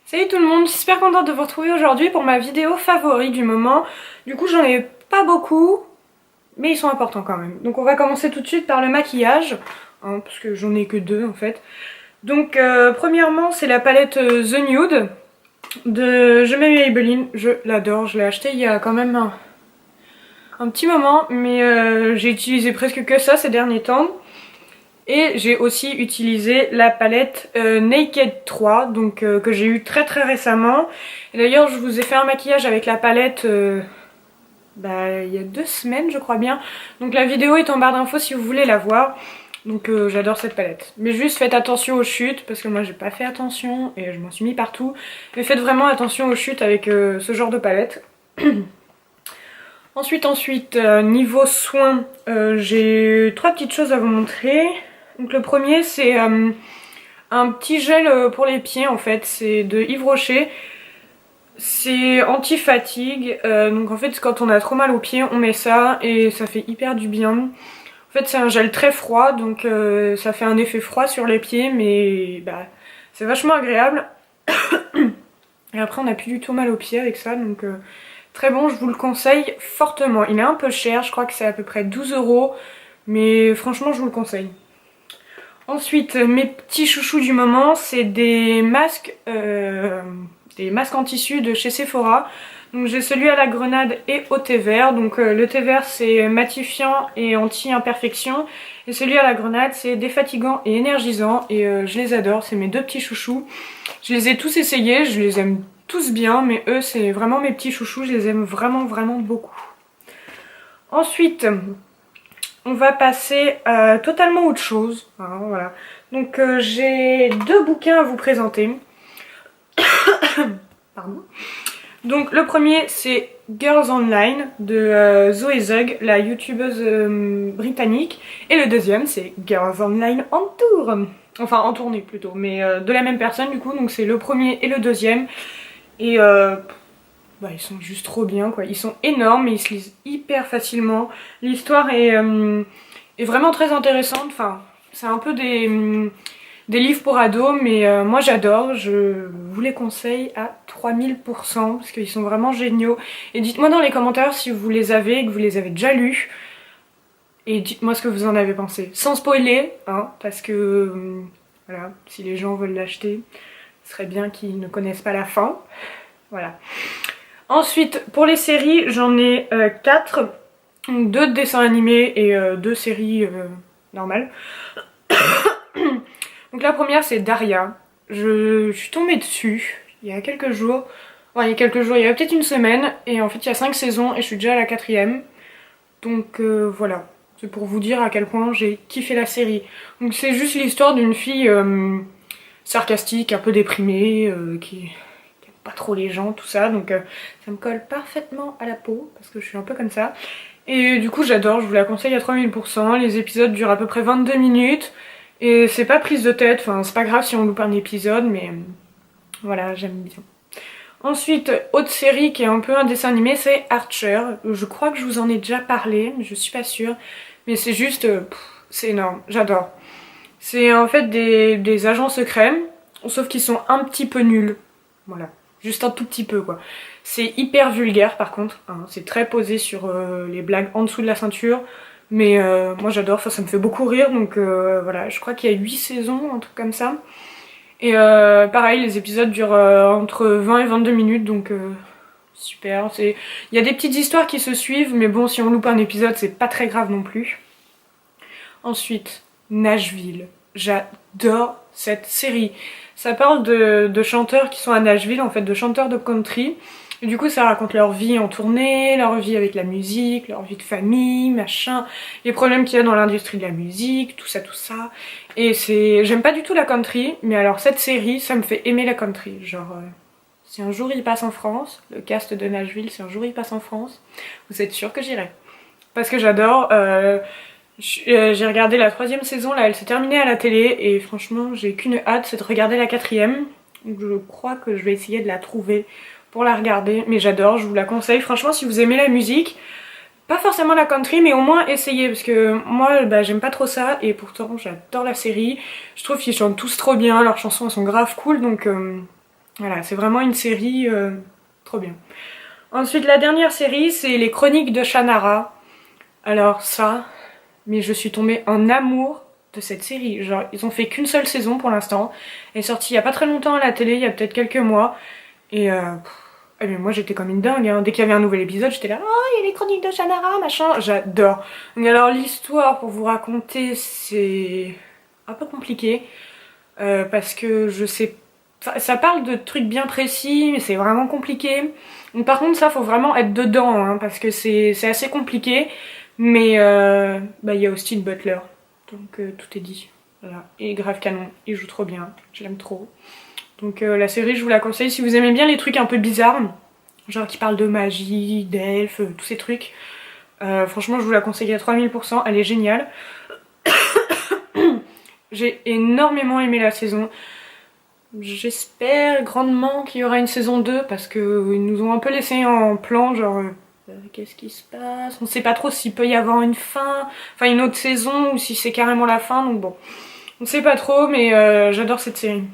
Salut tout le monde, je suis super contente de vous retrouver aujourd'hui pour ma vidéo favori du moment. Du coup j'en ai pas beaucoup, mais ils sont importants quand même. Donc on va commencer tout de suite par le maquillage, hein, parce que j'en ai que deux en fait. Donc premièrement c'est la palette The Nude de Je m'aime Maybelline. Je l'adore, je l'ai acheté il y a quand même un petit moment, mais j'ai utilisé presque que ça ces derniers temps. Et j'ai aussi utilisé la palette Naked 3, donc que j'ai eu très récemment. Et d'ailleurs je vous ai fait un maquillage avec la palette il y a 2 semaines je crois bien. Donc la vidéo est en barre d'infos si vous voulez la voir. Donc j'adore cette palette. Mais juste faites attention aux chutes, parce que moi j'ai pas fait attention et je m'en suis mis partout. Mais faites vraiment attention aux chutes avec ce genre de palette. Ensuite, niveau soins, j'ai 3 petites choses à vous montrer. Donc le premier c'est un petit gel pour les pieds en fait, c'est de Yves Rocher. C'est anti-fatigue, donc en fait quand on a trop mal aux pieds on met ça et ça fait hyper du bien. En fait c'est un gel très froid donc ça fait un effet froid sur les pieds mais c'est vachement agréable. Et après on n'a plus du tout mal aux pieds avec ça donc très bon, je vous le conseille fortement. Il est un peu cher, je crois que c'est à peu près 12 €, mais franchement je vous le conseille. Ensuite, mes petits chouchous du moment, c'est des masques en tissu de chez Sephora. Donc j'ai celui à la grenade et au thé vert. Donc le thé vert c'est matifiant et anti-imperfection. Et celui à la grenade c'est défatigant et énergisant. Et je les adore, c'est mes deux petits chouchous. Je les ai tous essayés, je les aime tous bien. Mais eux c'est vraiment mes petits chouchous, je les aime vraiment beaucoup. Ensuite... on va passer à totalement autre chose. Hein, voilà. Donc j'ai 2 bouquins à vous présenter. Pardon. Donc le premier c'est Girls Online de Zoé Zug, la youtubeuse britannique. Et le deuxième c'est Girls Online en tour. Enfin en tournée plutôt, mais de la même personne du coup. Donc c'est le premier et le deuxième. Et ils sont juste trop bien quoi, ils sont énormes et ils se lisent hyper facilement. L'histoire est vraiment très intéressante, enfin c'est un peu des livres pour ados mais moi j'adore, je vous les conseille à 3000% parce qu'ils sont vraiment géniaux. Et dites-moi dans les commentaires si vous les avez et que vous les avez déjà lus. Et dites-moi ce que vous en avez pensé, sans spoiler, hein, parce que voilà, si les gens veulent l'acheter, ce serait bien qu'ils ne connaissent pas la fin. Voilà. Ensuite, pour les séries, j'en ai 4. 2 dessins animés et 2 séries normales. Donc la première, c'est Daria. Je suis tombée dessus il y a quelques jours. Enfin, il y a quelques jours, il y a peut-être une semaine. Et en fait, il y a 5 saisons et je suis déjà à la 4e. Donc voilà. C'est pour vous dire à quel point j'ai kiffé la série. Donc c'est juste l'histoire d'une fille sarcastique, un peu déprimée, qui pas trop les gens, tout ça, donc ça me colle parfaitement à la peau, parce que je suis un peu comme ça. Et du coup j'adore, je vous la conseille à 3000%, les épisodes durent à peu près 22 minutes, et c'est pas prise de tête, enfin c'est pas grave si on loupe un épisode, mais voilà, j'aime bien. Ensuite, autre série qui est un peu un dessin animé, c'est Archer. Je crois que je vous en ai déjà parlé, mais je suis pas sûre. Mais c'est juste, c'est énorme, j'adore. C'est en fait des agents secrets, sauf qu'ils sont un petit peu nuls. Voilà. Juste un tout petit peu quoi. C'est hyper vulgaire par contre, hein. C'est très posé sur les blagues en dessous de la ceinture. Mais moi j'adore, ça me fait beaucoup rire. Donc voilà, je crois qu'il y a 8 saisons, un truc comme ça. Et pareil, les épisodes durent entre 20 et 22 minutes, donc super. Il y a des petites histoires qui se suivent, mais bon, si on loupe un épisode, c'est pas très grave non plus. Ensuite, Nashville. J'adore cette série. Ça parle de chanteurs qui sont à Nashville, en fait, de chanteurs de country. Et du coup, ça raconte leur vie en tournée, leur vie avec la musique, leur vie de famille, machin, les problèmes qu'il y a dans l'industrie de la musique, tout ça, tout ça. Et j'aime pas du tout la country, mais alors cette série, ça me fait aimer la country. Genre, si un jour il passe en France, le cast de Nashville, si un jour il passe en France, vous êtes sûr que j'irai. Parce que j'adore. J'ai regardé la 3e saison, là elle s'est terminée à la télé et franchement j'ai qu'une hâte, c'est de regarder la 4e. Donc je crois que je vais essayer de la trouver pour la regarder, mais j'adore, je vous la conseille. Franchement si vous aimez la musique, pas forcément la country mais au moins essayez parce que moi j'aime pas trop ça et pourtant j'adore la série. Je trouve qu'ils chantent tous trop bien, leurs chansons elles sont grave cool donc Voilà, c'est vraiment une série trop bien. Ensuite, la dernière série, c'est les Chroniques de Shannara. Alors ça, mais je suis tombée en amour de cette série. Genre, ils ont fait qu'une seule saison pour l'instant. Elle est sortie il y a pas très longtemps à la télé, il y a peut-être quelques mois. Et mais moi j'étais comme une dingue, hein. Dès qu'il y avait un nouvel épisode, j'étais là, oh, il y a les Chroniques de Shannara, machin. J'adore. Mais alors l'histoire, pour vous raconter, c'est un peu compliqué. Parce que je sais... Ça parle de trucs bien précis, mais c'est vraiment compliqué. Donc, par contre, ça, faut vraiment être dedans, hein, parce que c'est assez compliqué. Mais bah, il y a Austin Butler, donc tout est dit. Voilà. Et grave canon, il joue trop bien, je l'aime trop. Donc la série, je vous la conseille si vous aimez bien les trucs un peu bizarres, genre qui parlent de magie, d'elfes, tous ces trucs. Franchement, je vous la conseille à 3000%, elle est géniale. J'ai énormément aimé la saison. J'espère grandement qu'il y aura une saison 2 parce qu'ils nous ont un peu laissé en plan, genre qu'est-ce qui se passe? On sait pas trop s'il peut y avoir une fin, enfin une autre saison ou si c'est carrément la fin, donc bon. On sait pas trop, mais j'adore cette série.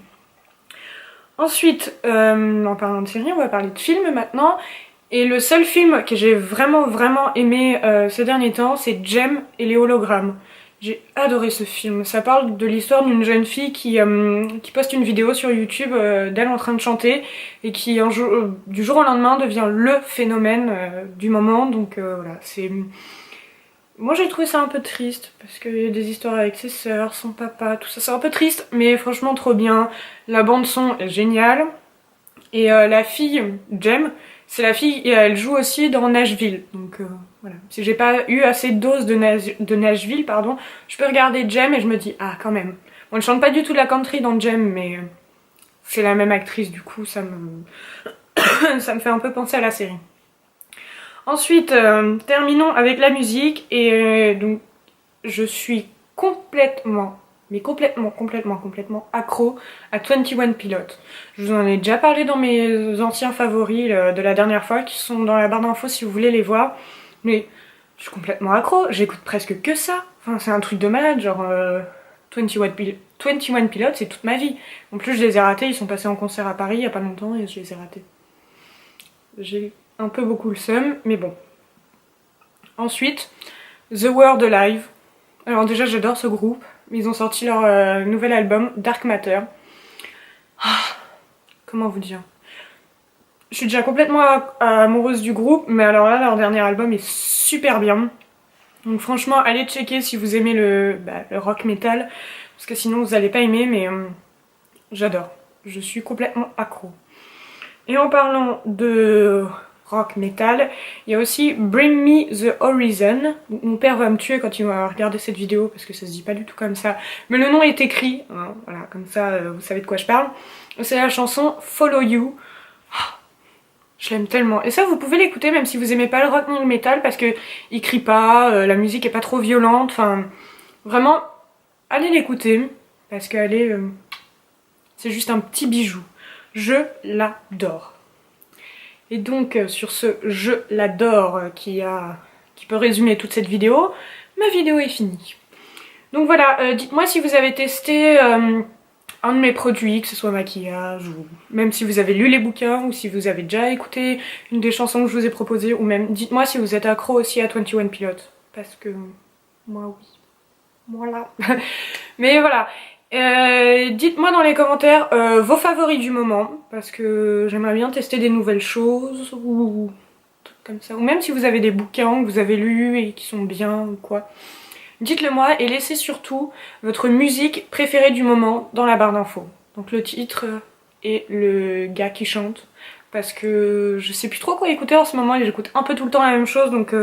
Ensuite, en parlant de série, on va parler de films maintenant. Et le seul film que j'ai vraiment aimé ces derniers temps, c'est Jem et les hologrammes. J'ai adoré ce film. Ça parle de l'histoire d'une jeune fille qui poste une vidéo sur YouTube d'elle en train de chanter et qui du jour au lendemain devient le phénomène du moment. Donc voilà, c'est... Moi j'ai trouvé ça un peu triste parce qu'il y a des histoires avec ses sœurs, son papa, tout ça, c'est un peu triste, mais franchement trop bien. La bande son est géniale. Et la fille, Jem, c'est la fille et elle joue aussi dans Nashville. Donc voilà. Si j'ai pas eu assez de doses de Nashville, pardon, je peux regarder Jem et je me dis ah quand même. Bon, elle chante pas du tout de la country dans Jem, mais c'est la même actrice du coup, ça me ça me fait un peu penser à la série. Ensuite, terminons avec la musique et donc je suis complètement accro à 21 Pilots. Je vous en ai déjà parlé dans mes anciens favoris de la dernière fois, qui sont dans la barre d'infos si vous voulez les voir. Mais je suis complètement accro, j'écoute presque que ça. Enfin, c'est un truc de malade, genre 21 Pilots, c'est toute ma vie. En plus, je les ai ratés, ils sont passés en concert à Paris il y a pas longtemps et je les ai ratés. J'ai un peu beaucoup le seum, mais bon. Ensuite, The World Alive. Alors déjà, j'adore ce groupe. Ils ont sorti leur nouvel album, Dark Matter. Ah, comment vous dire? Je suis déjà complètement amoureuse du groupe, mais alors là, leur dernier album est super bien. Donc franchement, allez checker si vous aimez le rock metal, parce que sinon vous allez pas aimer, mais j'adore. Je suis complètement accro. Et en parlant de rock metal, il y a aussi Bring Me the Horizon. Mon père va me tuer quand il va regarder cette vidéo parce que ça se dit pas du tout comme ça, mais le nom est écrit, hein, voilà, comme ça vous savez de quoi je parle. C'est la chanson Follow You. Oh, je l'aime tellement. Et ça vous pouvez l'écouter même si vous aimez pas le rock ni le metal parce que il crie pas, la musique est pas trop violente, enfin vraiment allez l'écouter parce qu'elle est c'est juste un petit bijou. Je l'adore. Et donc sur ce je l'adore qui peut résumer toute cette vidéo, ma vidéo est finie. Donc voilà, dites-moi si vous avez testé un de mes produits, que ce soit maquillage, ou même si vous avez lu les bouquins, ou si vous avez déjà écouté une des chansons que je vous ai proposées, ou même dites-moi si vous êtes accro aussi à 21 Pilots. Parce que moi oui. Voilà. Mais voilà. Dites-moi dans les commentaires vos favoris du moment, parce que j'aimerais bien tester des nouvelles choses, ou comme ça. Ou même si vous avez des bouquins que vous avez lus et qui sont bien ou quoi. Dites-le moi et laissez surtout votre musique préférée du moment dans la barre d'infos. Donc le titre et le gars qui chante. Parce que je sais plus trop quoi écouter en ce moment et j'écoute un peu tout le temps la même chose. Donc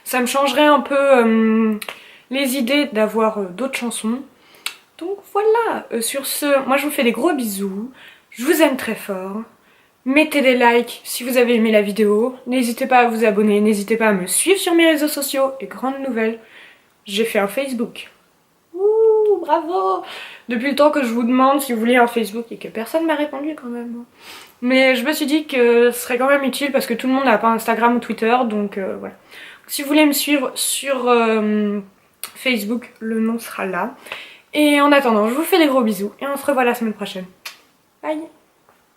ça me changerait un peu les idées d'avoir d'autres chansons. Donc voilà, sur ce, moi je vous fais des gros bisous. Je vous aime très fort. Mettez des likes si vous avez aimé la vidéo. N'hésitez pas à vous abonner, n'hésitez pas à me suivre sur mes réseaux sociaux. Et grande nouvelle, j'ai fait un Facebook. Ouh, bravo! Depuis le temps que je vous demande si vous voulez un Facebook et que personne m'a répondu quand même. Mais je me suis dit que ce serait quand même utile parce que tout le monde n'a pas Instagram ou Twitter, donc voilà. Si vous voulez me suivre sur Facebook, le nom sera là. Et en attendant, je vous fais des gros bisous et on se revoit la semaine prochaine. Bye!